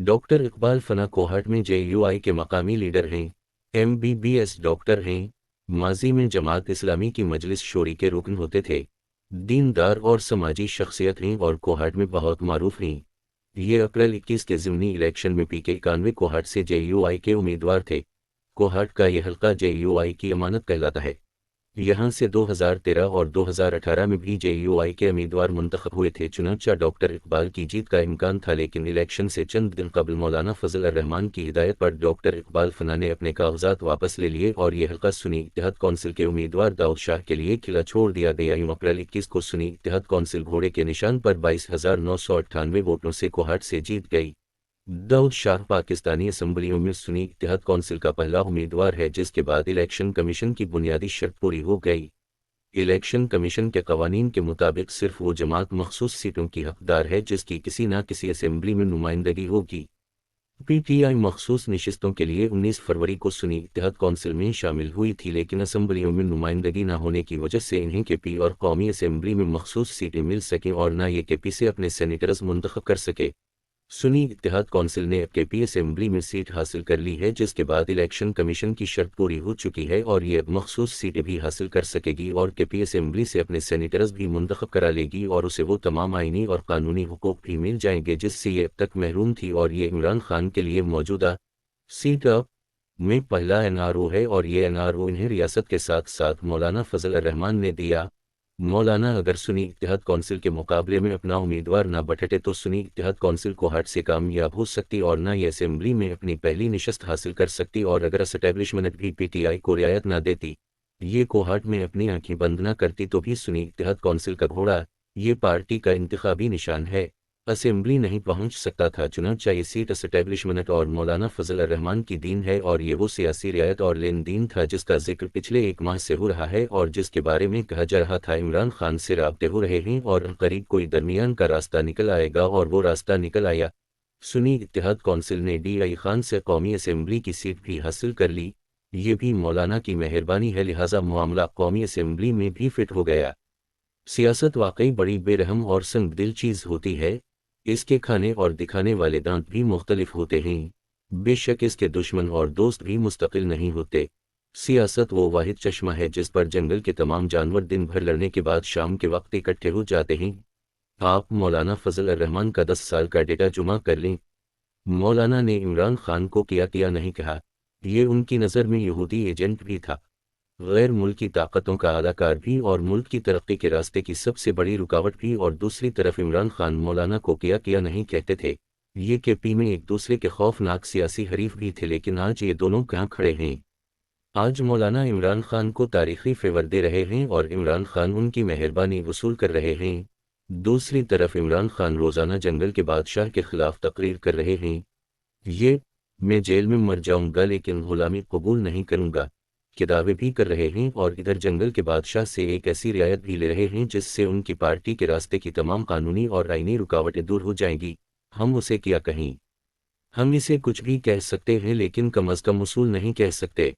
Doctor Iqbal فنا کوہاٹ میں JUI کے مقامی لیڈر ہیں، MBBS ڈاکٹر ہیں، ماضی میں جماعت اسلامی کی مجلس شوری کے رکن ہوتے تھے، دیندار اور سماجی شخصیت ہیں اور کوہاٹ میں بہت معروف ہیں۔ یہ اپریل 21 کے ضمنی الیکشن میں PK91 کوہاٹ سے JUI کے امیدوار تھے۔ کوہاٹ کا یہ حلقہ JUI کی امانت کہلاتا ہے۔ یہاں سے 2013 اور 2018 میں بھی JUI کے امیدوار منتخب ہوئے تھے، چنانچہ ڈاکٹر اقبال کی جیت کا امکان تھا، لیکن الیکشن سے چند دن قبل مولانا فضل الرحمان کی ہدایت پر ڈاکٹر اقبال فنا نے اپنے کاغذات واپس لے لیے اور یہ حلقہ سنی اتحاد کونسل کے امیدوار داؤد شاہ کے لیے کھلا چھوڑ دیا گیا۔ یوں اپریل 21 کو سنی اتحاد کونسل گھوڑے کے نشان پر 22,998 ووٹوں سے کوہاٹ سے جیت گئی۔ داؤد شاہ پاکستانی اسمبلیوں میں سنی اتحاد کونسل کا پہلا امیدوار ہے، جس کے بعد الیکشن کمیشن کی بنیادی شرط پوری ہو گئی۔ الیکشن کمیشن کے قوانین کے مطابق صرف وہ جماعت مخصوص سیٹوں کی حقدار ہے جس کی کسی نہ کسی اسمبلی میں نمائندگی ہوگی۔ PTI مخصوص نشستوں کے لیے 19 فروری کو سنی اتحاد کونسل میں شامل ہوئی تھی، لیکن اسمبلیوں میں نمائندگی نہ ہونے کی وجہ سے انہیں KP اور قومی اسمبلی میں مخصوص سیٹیں مل سکیں اور نہ یہ KP سے اپنے سینیٹرز منتخب کر سکے۔ سنی اتحاد کونسل نے اب KP اسمبلی میں سیٹ حاصل کر لی ہے، جس کے بعد الیکشن کمیشن کی شرط پوری ہو چکی ہے اور یہ اب مخصوص سیٹیں بھی حاصل کر سکے گی اور KP اسمبلی سے اپنے سینیٹرز بھی منتخب کرا لے گی اور اسے وہ تمام آئینی اور قانونی حقوق بھی مل جائیں گے جس سے یہ اب تک محروم تھی، اور یہ عمران خان کے لیے موجودہ سیٹ اپ میں پہلا NRO ہے اور یہ NRO انہیں ریاست کے ساتھ ساتھ مولانا فضل الرحمان نے دیا۔ مولانا اگر سنی اتحاد کونسل کے مقابلے میں اپنا امیدوار نہ بٹھتے تو سنی اتحاد کونسل کوہاٹ سے کامیاب ہو سکتی اور نہ یہ اسمبلی میں اپنی پہلی نشست حاصل کر سکتی، اور اگر اسٹیبلشمنٹ بھی PTI کو رعایت نہ دیتی، یہ کوہاٹ میں اپنی آنکھیں بند نہ کرتی، تو بھی سنی اتحاد کونسل کا گھوڑا، یہ پارٹی کا انتخابی نشان ہے، اسمبلی نہیں پہنچ سکتا تھا۔ چنانچہ یہ سیٹ اسٹیبلشمنٹ اور مولانا فضل الرحمان کی دین ہے اور یہ وہ سیاسی رعایت اور لین دین تھا جس کا ذکر پچھلے ایک ماہ سے ہو رہا ہے اور جس کے بارے میں کہا جا رہا تھا عمران خان سے رابطے ہو رہے ہیں اور عنقریب کوئی درمیان کا راستہ نکل آئے گا، اور وہ راستہ نکل آیا۔ سنی اتحاد کونسل نے DI خان سے قومی اسمبلی کی سیٹ بھی حاصل کر لی، یہ بھی مولانا کی مہربانی ہے، لہٰذا معاملہ قومی اسمبلی میں بھی فٹ ہو گیا۔ سیاست واقعی بڑی بے رحم اور سنگ دل چیز ہوتی ہے، اس کے کھانے اور دکھانے والے دانت بھی مختلف ہوتے ہیں، بے شک اس کے دشمن اور دوست بھی مستقل نہیں ہوتے۔ سیاست وہ واحد چشمہ ہے جس پر جنگل کے تمام جانور دن بھر لڑنے کے بعد شام کے وقت اکٹھے ہو جاتے ہیں۔ آپ مولانا فضل الرحمان کا 10 سال کا ڈیٹا جمع کر لیں۔ مولانا نے عمران خان کو کیا نہیں کہا، یہ ان کی نظر میں یہودی ایجنٹ بھی تھا، غیر ملکی طاقتوں کا اداکار بھی اور ملک کی ترقی کے راستے کی سب سے بڑی رکاوٹ بھی، اور دوسری طرف عمران خان مولانا کو کیا نہیں کہتے تھے۔ یہ KP میں ایک دوسرے کے خوفناک سیاسی حریف بھی تھے، لیکن آج یہ دونوں کہاں کھڑے ہیں؟ آج مولانا عمران خان کو تاریخی فیور دے رہے ہیں اور عمران خان ان کی مہربانی وصول کر رہے ہیں۔ دوسری طرف عمران خان روزانہ جنگل کے بادشاہ کے خلاف تقریر کر رہے ہیں، یہ میں جیل میں مر جاؤں گا لیکن غلامی قبول نہیں کروں گا کے دعوے بھی کر رہے ہیں، اور ادھر جنگل کے بادشاہ سے ایک ایسی رعایت بھی لے رہے ہیں جس سے ان کی پارٹی کے راستے کی تمام قانونی اور آئینی رکاوٹیں دور ہو جائیں گی۔ ہم اسے کیا کہیں؟ ہم اسے کچھ بھی کہہ سکتے ہیں لیکن کم از کم اصول نہیں کہہ سکتے۔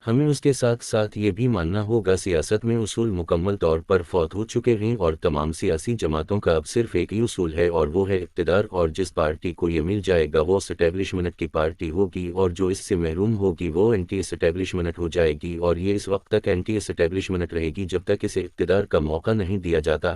ہمیں اس کے ساتھ ساتھ یہ بھی ماننا ہوگا سیاست میں اصول مکمل طور پر فوت ہو چکے ہیں اور تمام سیاسی جماعتوں کا اب صرف ایک ہی اصول ہے اور وہ ہے اقتدار، اور جس پارٹی کو یہ مل جائے گا وہ اسٹیبلشمنٹ کی پارٹی ہوگی، اور جو اس سے محروم ہوگی وہ اینٹی اسٹیبلشمنٹ ہو جائے گی، اور یہ اس وقت تک اینٹی اسٹیبلشمنٹ رہے گی جب تک اسے اقتدار کا موقع نہیں دیا جاتا۔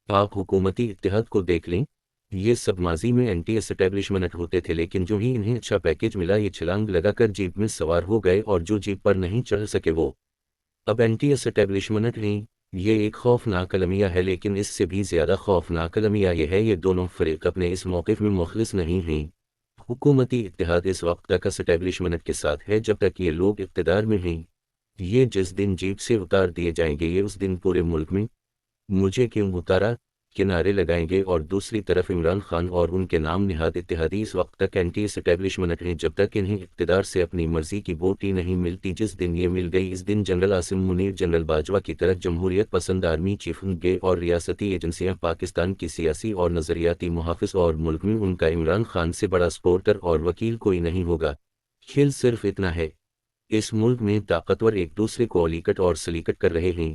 آپ حکومتی اتحاد کو دیکھ لیں، یہ سب ماضی میں اینٹی اسٹیبلشمنٹ ہوتے تھے، لیکن جو ہی انہیں اچھا پیکیج ملا یہ چھلانگ لگا کر جیپ میں سوار ہو گئے، اور جو جیپ پر نہیں چڑھ سکے وہ اب اینٹی اسٹیبلشمنٹ ہیں۔ یہ ایک خوفناک المیہ ہے، لیکن اس سے بھی زیادہ خوفناک المیہ یہ ہے یہ دونوں فریق اپنے اس موقف میں مخلص نہیں ہیں۔ حکومتی اتحاد اس وقت تک اسٹیبلشمنٹ کے ساتھ ہے جب تک یہ لوگ اقتدار میں ہیں، یہ جس دن جیپ سے اتار دیے جائیں گے یہ اس دن پورے ملک میں مجھے کیوں اتارا کے نعرے لگائیں گے، اور دوسری طرف عمران خان اور ان کے نام نہاد اتحادی اس وقت تک اینٹی اسٹیبلشمنٹ ہیں جب تک انہیں اقتدار سے اپنی مرضی کی بوٹی نہیں ملتی۔ جس دن یہ مل گئی اس دن جنرل عاصم منیر جنرل باجوہ کی طرح جمہوریت پسند آرمی چیف ہوں گے، اور ریاستی ایجنسیاں پاکستان کی سیاسی اور نظریاتی محافظ، اور ملک میں ان کا عمران خان سے بڑا سپورٹر اور وکیل کوئی نہیں ہوگا۔ کھیل صرف اتنا ہے، اس ملک میں طاقتور ایک دوسرے کو الیکٹ اور سلیکٹ کر رہے ہیں،